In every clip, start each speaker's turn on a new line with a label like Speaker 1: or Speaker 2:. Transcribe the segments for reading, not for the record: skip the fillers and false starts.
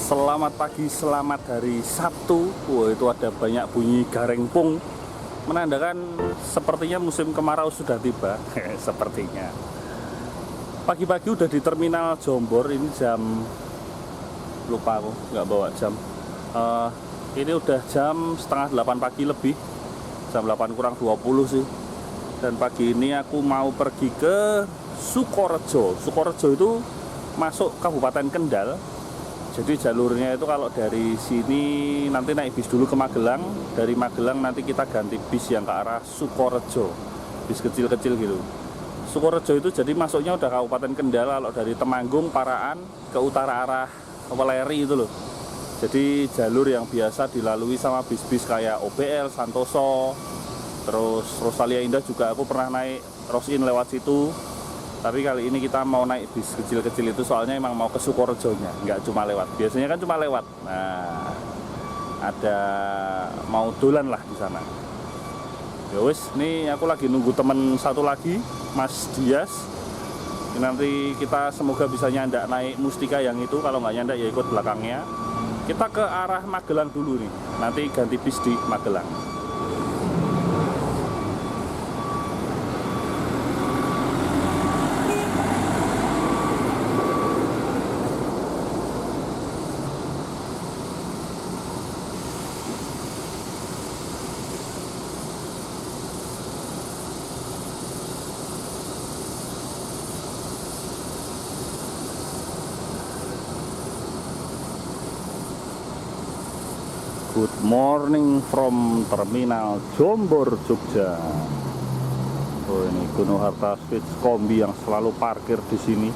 Speaker 1: Selamat pagi, selamat hari Sabtu. Wah, itu ada banyak bunyi garengpung, menandakan sepertinya musim kemarau sudah tiba. Sepertinya pagi-pagi udah di terminal Jombor. Ini jam, lupa aku nggak bawa jam. Ini udah jam setengah 8 pagi lebih, jam 8 kurang 20 sih. Dan pagi ini aku mau pergi ke Sukorejo. Sukorejo itu masuk Kabupaten Kendal. Jadi jalurnya itu kalau dari sini nanti naik bis dulu ke Magelang. Dari Magelang nanti kita ganti bis yang ke arah Sukorejo, bis kecil-kecil gitu. Sukorejo itu jadi masuknya udah Kabupaten Kendal. Kalau dari Temanggung, Paraan ke utara arah Weleri itu loh. Jadi jalur yang biasa dilalui sama bis-bis kayak OBL, Santoso, terus Rosalia Indah juga aku pernah naik Rosin lewat situ. Tapi kali ini kita mau naik bis kecil-kecil itu soalnya emang mau ke Sukorejonya, nggak cuma lewat. Biasanya kan cuma lewat. Nah, ada mau dolan lah di sana. Ya wis, nih aku lagi nunggu temen satu lagi, Mas Dias. Nanti kita semoga bisa nyandak naik Mustika yang itu. Kalau nggak nyandak ya ikut belakangnya. Kita ke arah Magelang dulu nih. Nanti ganti bis di Magelang. Good morning from Terminal Jombor, Jogja. Oh, ini Gunung Harta Switch kombi yang selalu parkir di sini.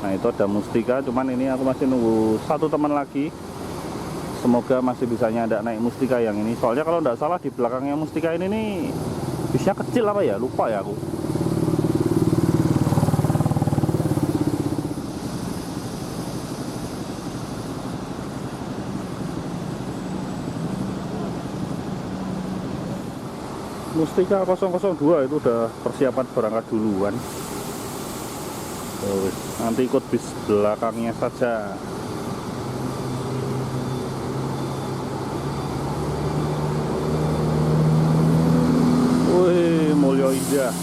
Speaker 1: Nah, itu ada Mustika, cuman ini aku masih nunggu satu teman lagi. Semoga masih bisa nyandak naik Mustika yang ini. Soalnya kalau nggak salah di belakangnya Mustika ini nih bisnya kecil apa ya? Lupa ya aku. Mustika 002 itu udah persiapan berangkat duluan. Oh, nanti ikut bis belakangnya saja. Wih, Mulyo Indah.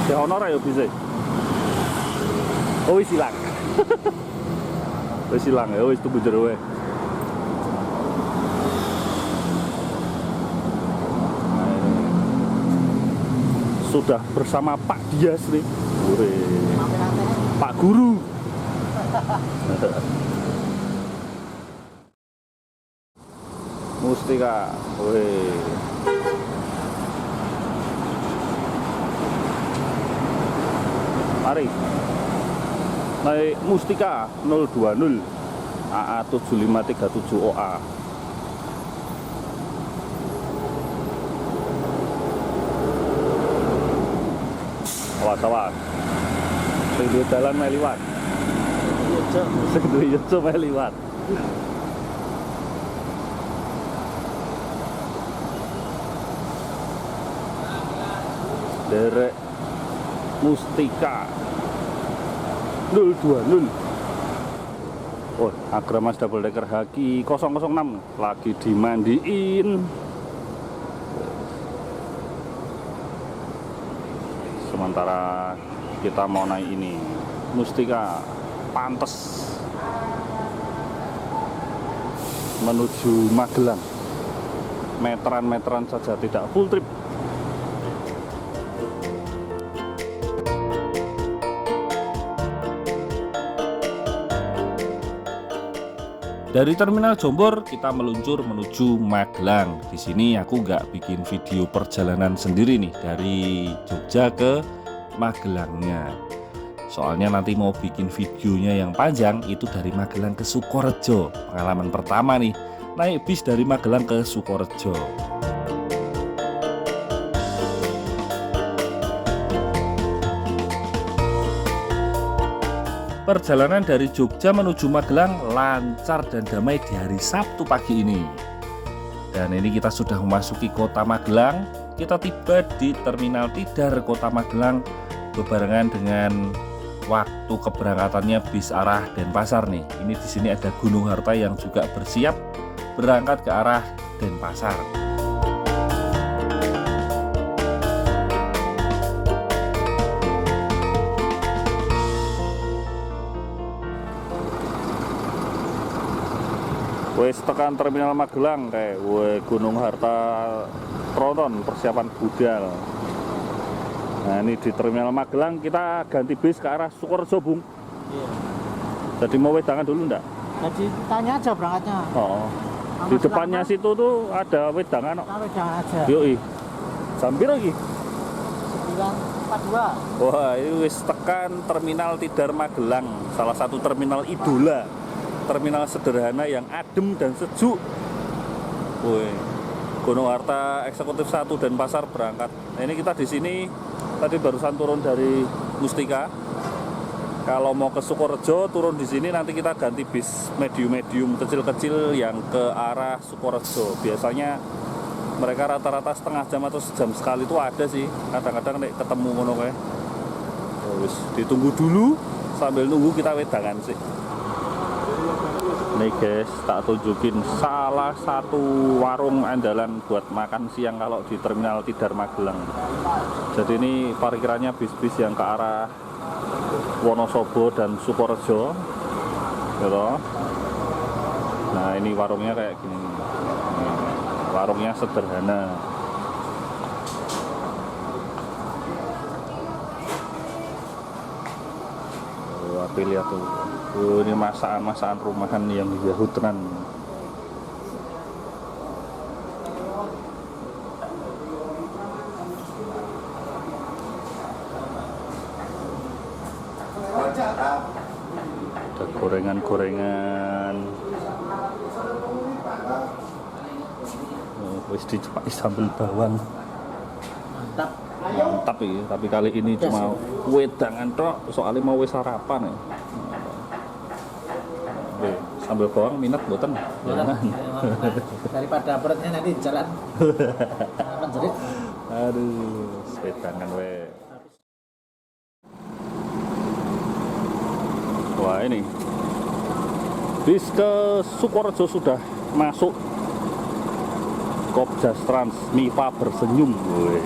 Speaker 1: Si honor ayo bisa. Oh, wis hilang. Wis hilang ya, wis tunggu jero wae. Sudah bersama Pak Dias nih. Pak Guru. Mustika. Wih. Mari. Naik Mustika 020 AA 7537 OA. Awas-awas. Sing duwe dalan meh liwat. Sing duwe yojo meh liwat. Derek Mustika 020. Oh, Agramas double decker Haki 006 lagi dimandiin. Sementara kita mau naik ini Mustika pantes menuju Magelang. Meteran-meteran saja, tidak full trip. Dari Terminal Jombor kita meluncur menuju Magelang. Di sini aku nggak bikin video perjalanan sendiri nih dari Jogja ke Magelangnya. Soalnya nanti mau bikin videonya yang panjang itu dari Magelang ke Sukorejo. Pengalaman pertama nih naik bis dari Magelang ke Sukorejo. Perjalanan dari Jogja menuju Magelang lancar dan damai di hari Sabtu pagi ini. Dan ini kita sudah memasuki kota Magelang. kita tiba di Terminal Tidar Kota Magelang berbarengan dengan waktu keberangkatannya bis arah Denpasar nih. Ini di sini ada Gunung Harta yang juga bersiap berangkat ke arah Denpasar. Wes tekan Terminal Magelang kayak Gunung Harta Tronton persiapan budal. Nah ini di Terminal Magelang kita ganti bis ke arah Sukorejo, Bung.
Speaker 2: Iya.
Speaker 1: Jadi mau wedangan dulu enggak?
Speaker 2: Jadi tanya aja berangkatnya.
Speaker 1: Oh. Di depannya situ tuh ada wedangan.
Speaker 2: Kita wedangan aja.
Speaker 1: Yoi. Jam piro iki?
Speaker 2: 9.42.
Speaker 1: Wah, ini wis tekan Terminal Tidar Magelang, salah satu terminal idola. Terminal sederhana yang adem dan sejuk. Woi. Gunung Harta Eksekutif 1 Denpasar berangkat. Nah, ini kita di sini tadi barusan turun dari Mustika. Kalau mau ke Sukorejo turun di sini, nanti kita ganti bis medium kecil-kecil yang ke arah Sukorejo. Biasanya mereka rata-rata setengah jam atau sejam sekali itu ada sih. Kadang-kadang nek ketemu ngono kae. Wis ditunggu dulu, sambil nunggu kita wedangan sih. Nih guys, tak tunjukin salah satu warung andalan buat makan siang kalau di Terminal Tidar Magelang. Jadi ini parkirannya bis-bis yang ke arah Wonosobo dan Sukorejo, gitu. Nah ini warungnya kayak gini. Warungnya sederhana. Tapi lihat tuh. Ini masakan rumahan yang Yahutenan. Ada gorengan-gorengan. Wis dicepaki sambal bawang. Mantap ya, tapi kali ini cuma wedangan tok, soalnya mau wis sarapan ya. Sambal bawang minat boten? Jangan.
Speaker 2: Daripada perutnya nanti jalan. Menjerit.
Speaker 1: Aduh, wedangan we. Wah ini bis ke Sukorejo sudah masuk. Kopjas Trans Mifa bersenyum. Woy.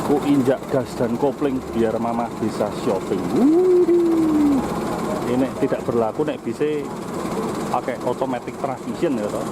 Speaker 1: Ku injak gas dan kopling biar mama bisa shopping. Ini tidak berlaku nek bisa pakai automatic transmission ya toh.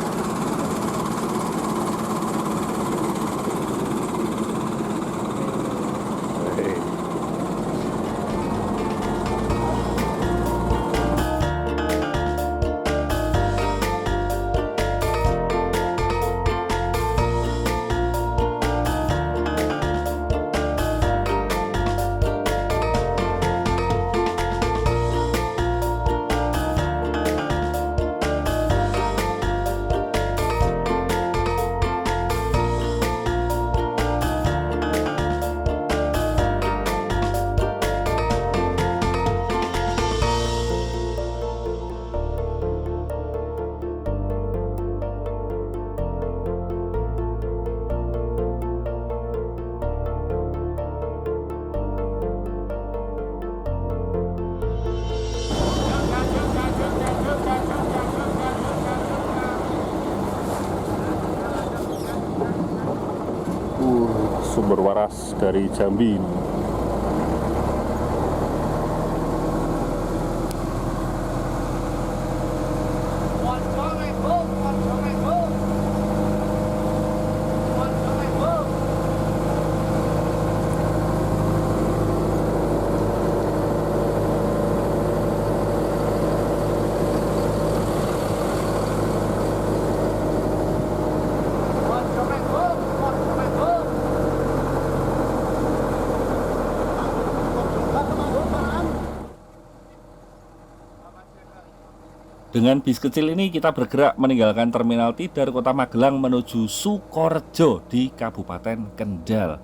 Speaker 1: Sumber waras dari Jambi. Dengan bis kecil ini kita bergerak meninggalkan Terminal Tidar Kota Magelang menuju Sukorejo di Kabupaten Kendal.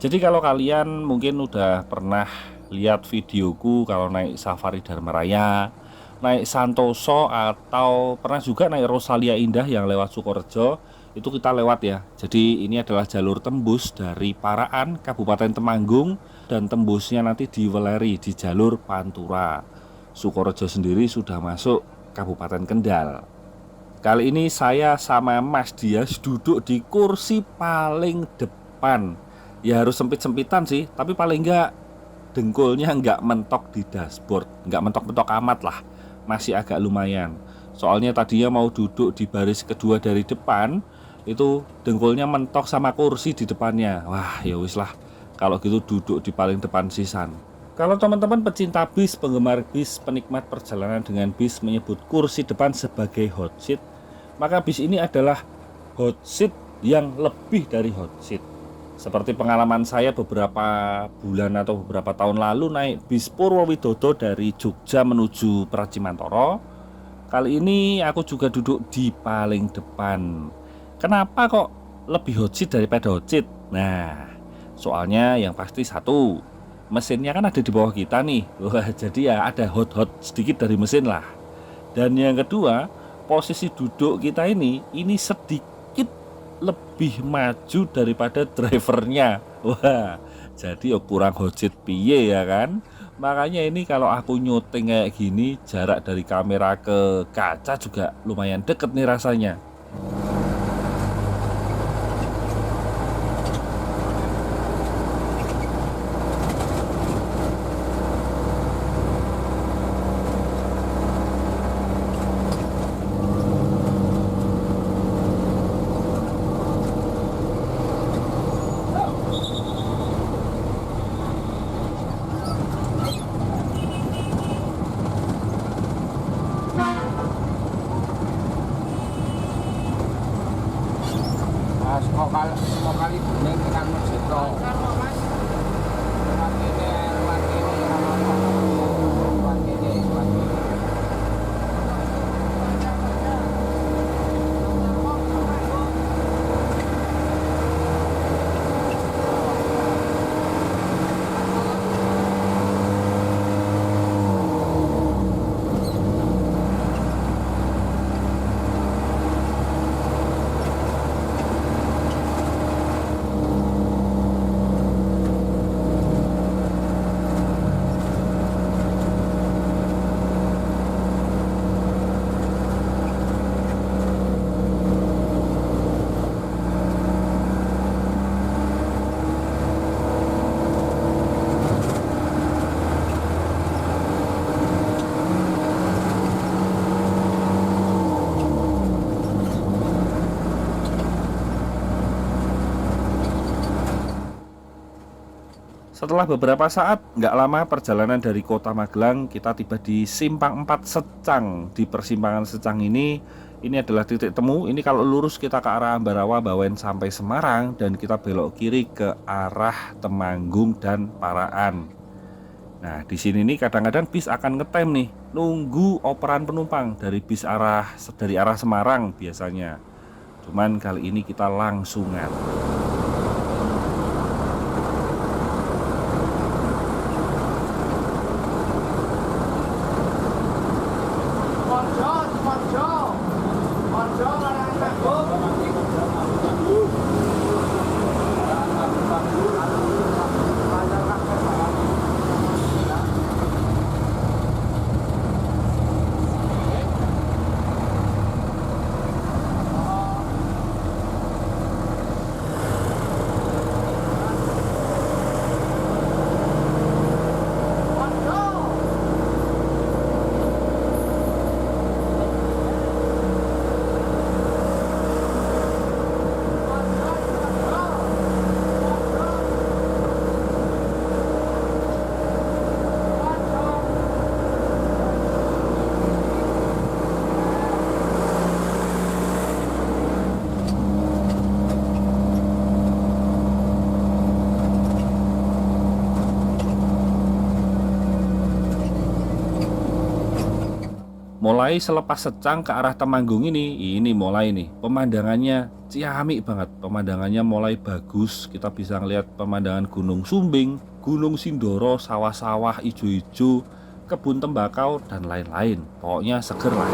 Speaker 1: Jadi kalau kalian mungkin udah pernah lihat videoku kalau naik Safari Dharma Raya, naik Santoso, atau pernah juga naik Rosalia Indah yang lewat Sukorejo, itu kita lewat ya. Jadi ini adalah jalur tembus dari Paraan, Kabupaten Temanggung, dan tembusnya nanti di Weleri di jalur Pantura. Sukorejo sendiri sudah masuk Kabupaten Kendal. Kali ini saya sama Mas Dias duduk di kursi paling depan. Ya harus sempit-sempitan sih, tapi paling enggak dengkulnya enggak mentok di dashboard, enggak mentok-mentok amat lah, masih agak lumayan. Soalnya tadinya mau duduk di baris kedua dari depan, itu dengkulnya mentok sama kursi di depannya. Wah ya wis lah, kalau gitu duduk di paling depan sisan. Kalau teman-teman pecinta bis, penggemar bis, penikmat perjalanan dengan bis menyebut kursi depan sebagai hot seat, maka bis ini adalah hot seat yang lebih dari hot seat. Seperti pengalaman saya beberapa bulan atau beberapa tahun lalu naik bis Purwowidodo dari Jogja menuju Pracimantoro. Kali ini aku juga duduk di paling depan. Kenapa kok lebih hot seat daripada hot seat? Nah, soalnya yang pasti satu, mesinnya kan ada di bawah kita nih. Wah, jadi ya ada hot-hot sedikit dari mesin lah. Dan yang kedua, posisi duduk kita ini sedikit lebih maju daripada drivernya. Wah, jadi kurang hot seat piye ya kan. Makanya ini kalau aku nyuting kayak gini, jarak dari kamera ke kaca juga lumayan deket nih rasanya.
Speaker 2: Mau kali bening kan Mojito.
Speaker 1: Setelah beberapa saat, nggak lama perjalanan dari kota Magelang, kita tiba di Simpang 4 Secang. Di persimpangan Secang ini adalah titik temu. Ini kalau lurus kita ke arah Ambarawa, Bawen sampai Semarang, dan kita belok kiri ke arah Temanggung dan Paraan. Nah, di sini nih kadang-kadang bis akan ngetem nih, nunggu operan penumpang dari arah Semarang biasanya. Cuman kali ini kita langsungan. Mulai selepas Secang ke arah Temanggung ini mulai nih pemandangannya ciamik banget. Pemandangannya mulai bagus. Kita bisa ngelihat pemandangan Gunung Sumbing, Gunung Sindoro, sawah-sawah ijo-ijo, kebun tembakau dan lain-lain. Pokoknya seger lah.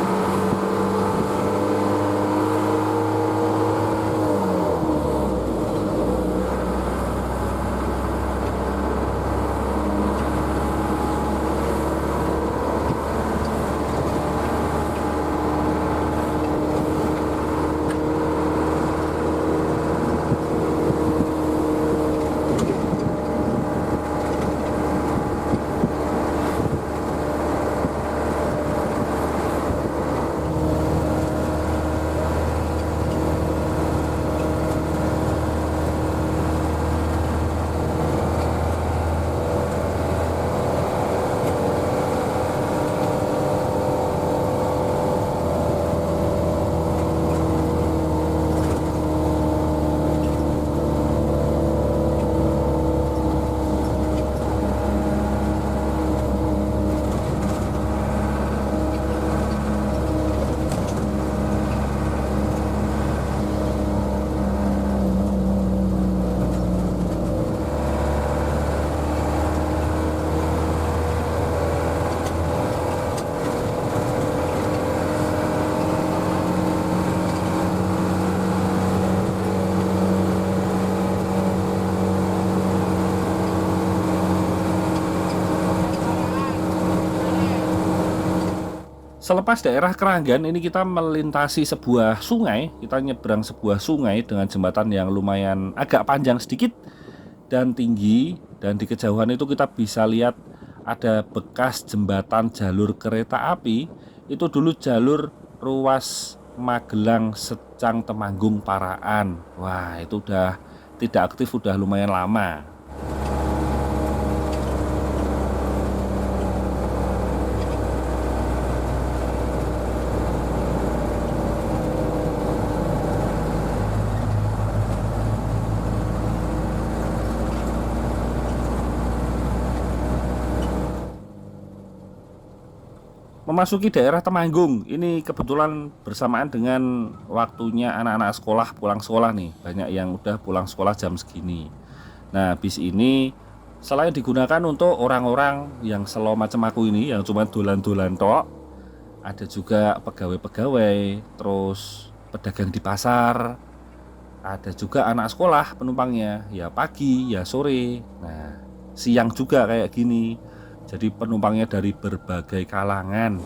Speaker 1: Selepas daerah Keranggan ini kita melintasi sebuah sungai. Kita nyebrang sebuah sungai dengan jembatan yang lumayan agak panjang sedikit dan tinggi. Dan di kejauhan itu kita bisa lihat ada bekas jembatan jalur kereta api. Itu dulu jalur ruas Magelang Secang Temanggung Paraan. Wah, itu udah tidak aktif, udah lumayan lama. Memasuki daerah Temanggung, ini kebetulan bersamaan dengan waktunya anak-anak sekolah pulang sekolah nih. Banyak yang udah pulang sekolah jam segini. Nah, bis ini selain digunakan untuk orang-orang yang slow macam aku ini, yang cuma dolan-dolan tok, ada juga pegawai-pegawai, terus pedagang di pasar, ada juga anak sekolah penumpangnya, ya pagi, ya sore, nah siang juga kayak gini. Jadi penumpangnya dari berbagai kalangan.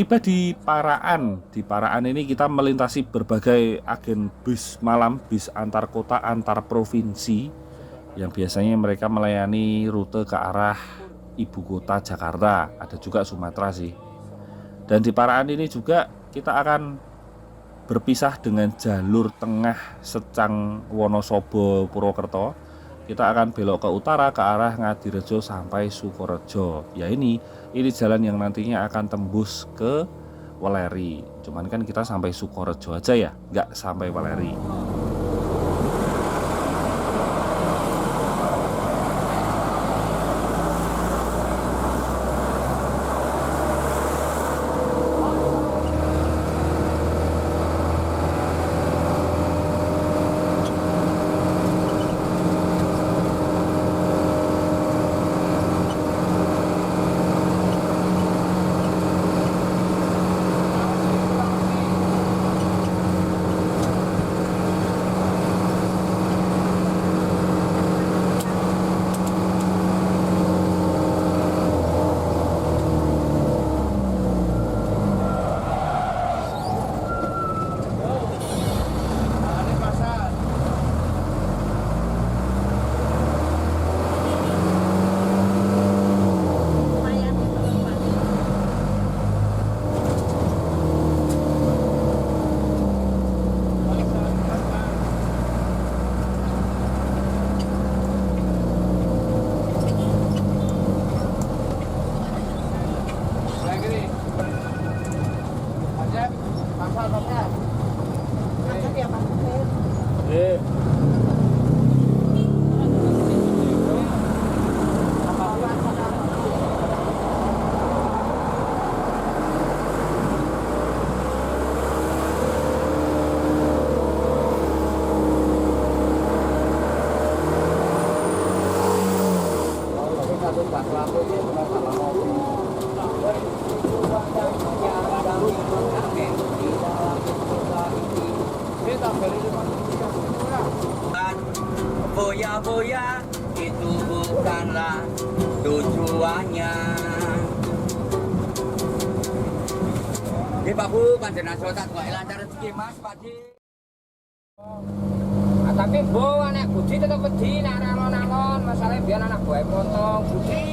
Speaker 1: Tiba di Paraan. Di Paraan ini kita melintasi berbagai agen bis malam, bis antar kota, antar provinsi, yang biasanya mereka melayani rute ke arah ibu kota Jakarta. Ada juga Sumatera sih. Dan di Paraan ini juga kita akan berpisah dengan jalur tengah Secang Wonosobo Purwokerto. Kita akan belok ke utara ke arah Ngadirejo sampai Sukorejo. Ya ini jalan yang nantinya akan tembus ke Weleri. Cuman kan kita sampai Sukorejo aja ya, nggak sampai Weleri.
Speaker 3: Boya-boya itu bukanlah tujuannya. Ini Pak Bu, panjenengan tak kok lancar rezeki Mas Pak Di.
Speaker 2: Tapi Bu, anak Budi tetap wedi nek alon-alon, masalahnya biar anak gue potong Budi.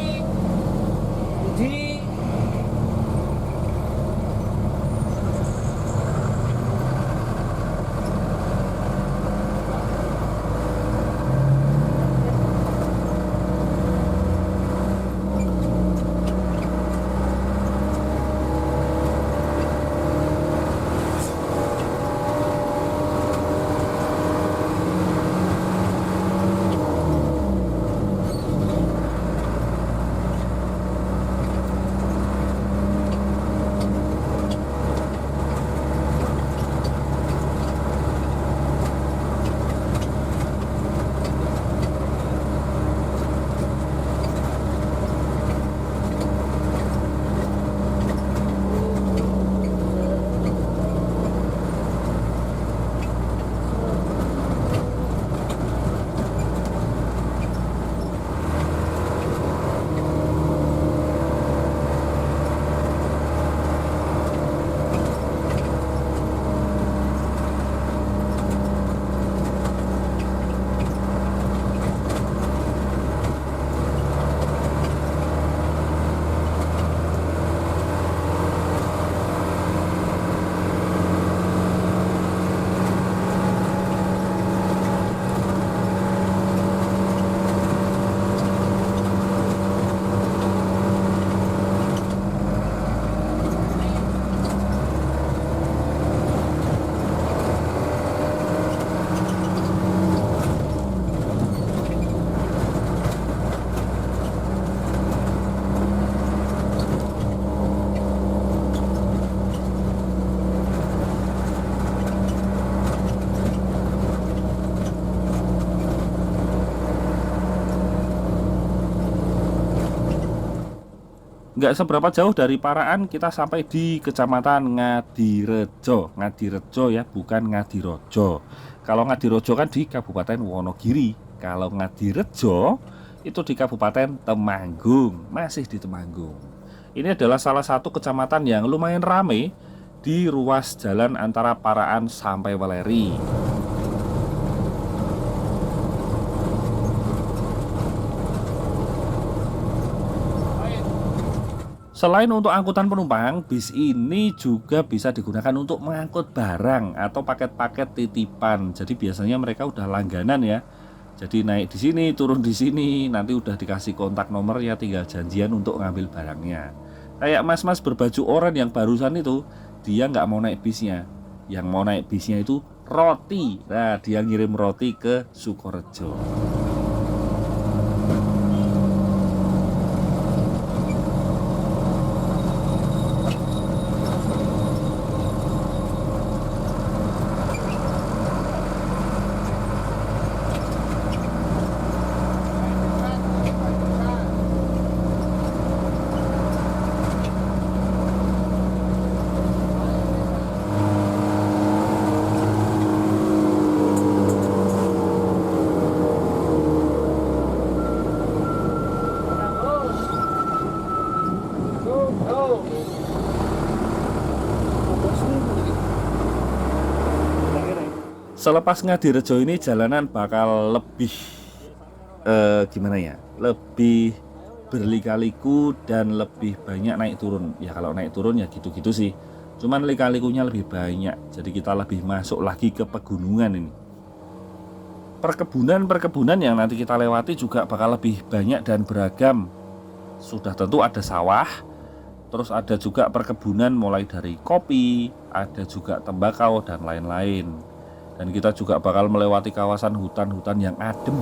Speaker 1: Nggak seberapa jauh dari Paraan kita sampai di Kecamatan Ngadirejo. Ngadirejo ya, bukan Ngadirojo. Kalau Ngadirojo kan di Kabupaten Wonogiri. Kalau Ngadirejo itu di Kabupaten Temanggung, masih di Temanggung. Ini adalah salah satu kecamatan yang lumayan ramai di ruas jalan antara Paraan sampai Weleri. Selain untuk angkutan penumpang, bis ini juga bisa digunakan untuk mengangkut barang atau paket-paket titipan. Jadi biasanya mereka udah langganan ya. Jadi naik di sini, turun di sini, nanti udah dikasih kontak nomor ya, tinggal janjian untuk ngambil barangnya. Kayak mas-mas berbaju oranye yang barusan itu, dia nggak mau naik bisnya. Yang mau naik bisnya itu roti. Nah, dia ngirim roti ke Sukorejo. Selepas Ngadirejo ini jalanan bakal lebih gimana ya, lebih berlika-liku dan lebih banyak naik turun. Ya kalau naik turun ya gitu-gitu sih, cuman lika-likunya lebih banyak. Jadi kita lebih masuk lagi ke pegunungan ini. Perkebunan yang nanti kita lewati juga bakal lebih banyak dan beragam. Sudah tentu ada sawah, terus ada juga perkebunan mulai dari kopi, ada juga tembakau dan lain-lain. Dan kita juga bakal melewati kawasan hutan-hutan yang adem.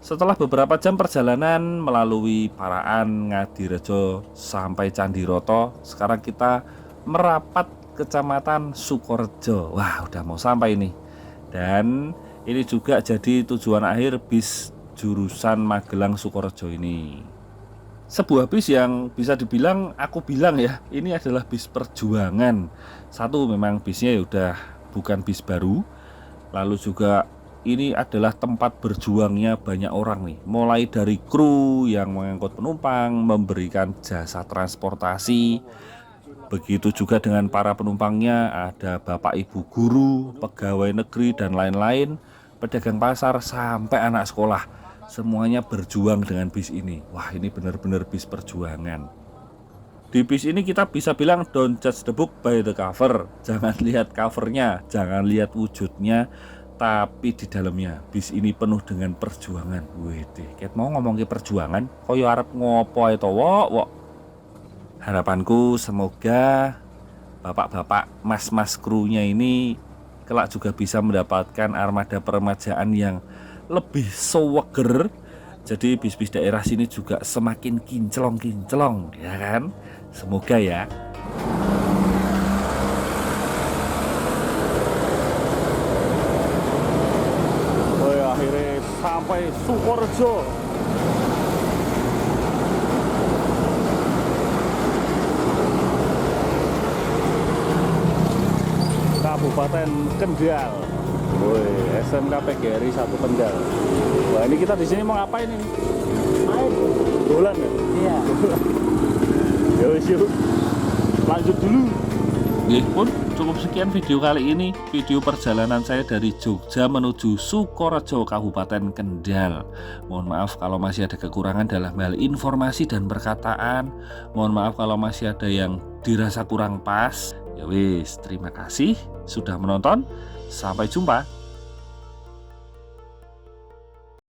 Speaker 1: Setelah beberapa jam perjalanan melalui Paraan, Ngadirejo sampai Candiroto, sekarang kita merapat Kecamatan Sukorejo. Wah, udah mau sampai nih. Dan ini juga jadi tujuan akhir bis jurusan Magelang Sukorejo ini. Sebuah bis yang bisa dibilang, aku bilang ya, ini adalah bis perjuangan. Satu, memang bisnya ya udah bukan bis baru. Lalu juga ini adalah tempat berjuangnya banyak orang nih. Mulai dari kru yang mengangkut penumpang, memberikan jasa transportasi. Begitu juga dengan para penumpangnya, ada bapak ibu guru, pegawai negeri dan lain-lain, pedagang pasar sampai anak sekolah. Semuanya berjuang dengan bis ini. Wah, ini benar-benar bis perjuangan. Di bis ini kita bisa bilang don't judge the book by the cover. Jangan lihat covernya, jangan lihat wujudnya, tapi di dalamnya bis ini penuh dengan perjuangan. Wede, ket mau ngomongin perjuangan, koyo arep ngopo ae to, wok. Harapanku semoga bapak-bapak, mas-mas krunya ini kelak juga bisa mendapatkan armada peremajaan yang lebih seweger. Jadi bis-bis daerah sini juga semakin kinclong-kinclong, ya kan? Semoga ya. Oh ya, akhirnya sampai Sukorejo. Kabupaten Kendal. Woi, SMK PGRI 1 Kendal. Wah, ini kita di sini mau ngapain ini? Main. Bolan ya?
Speaker 3: Iya.
Speaker 1: Ya wis yuk. Lanjut dulu. Nggih pun cukup sekian video kali ini. Video perjalanan saya dari Jogja menuju Sukorejo Kabupaten Kendal. Mohon maaf kalau masih ada kekurangan dalam hal informasi dan perkataan. Mohon maaf kalau masih ada yang dirasa kurang pas. Ya wis, terima kasih sudah menonton. Sampai jumpa.